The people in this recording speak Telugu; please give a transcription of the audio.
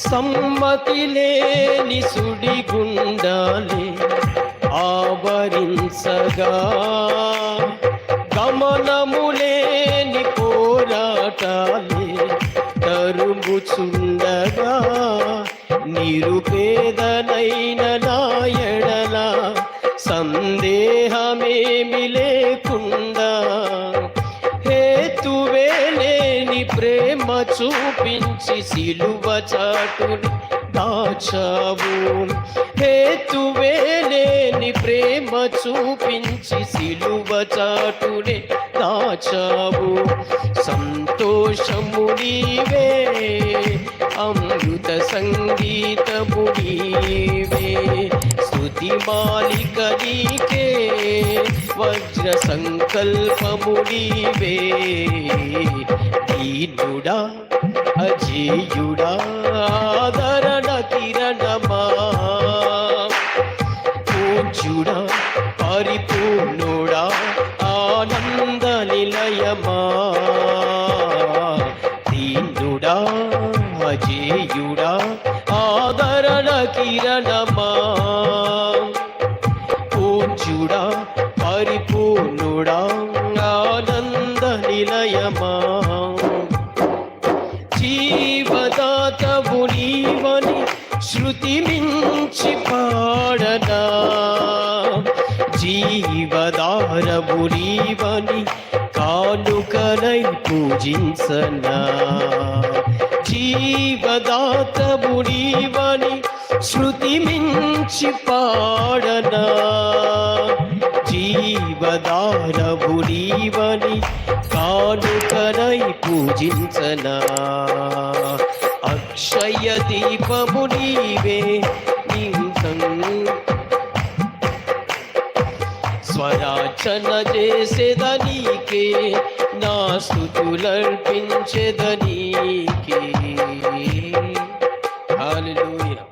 సమ్మతి లేని సుడిగుండాలే ఆవరించగా, గమనము లేని పోరాటాలే తరుముచుండగా, నిరుపేదనైన నా ఎడల సందేహమేమి లేకుండా, హేతువే లేని ప్రేమ చూపించి సిలువ చాటుని దాచావు. హేతువే లేని ప్రేమ చూపించి సిలువ చాటుని దాచావు. సంతోషము నీవే, అమృత సంగీతము నీవే, స్తుతి మాలిక నీకే, వజ్ర సంకల్పము నీవే. దీనుడా అజేయుడా ఆదరణ కిరణమా, పూజ్యుడా పరిపూర్ణుడా ఆనంద నిలయమా, దీనుడా అజేయుడా ఆదరణ కిరణమా, పూజ్యుడా పరిపూర్ణుడా ఆనంద నిలయమా. జీవదాతవు నీవని శృతి మించి పాడనా, జీవదారవు నీవని కానుకనై పూజించనా, జీవదాతవు నీవని శృతి మించి పాడనా, జీవదారవు నీవని కానుకనై పూజించనా. అక్షయ దీపము నీవే, స్వరాచన చేసేదనీకే, నా స్తుతులర్పించెదనీకే.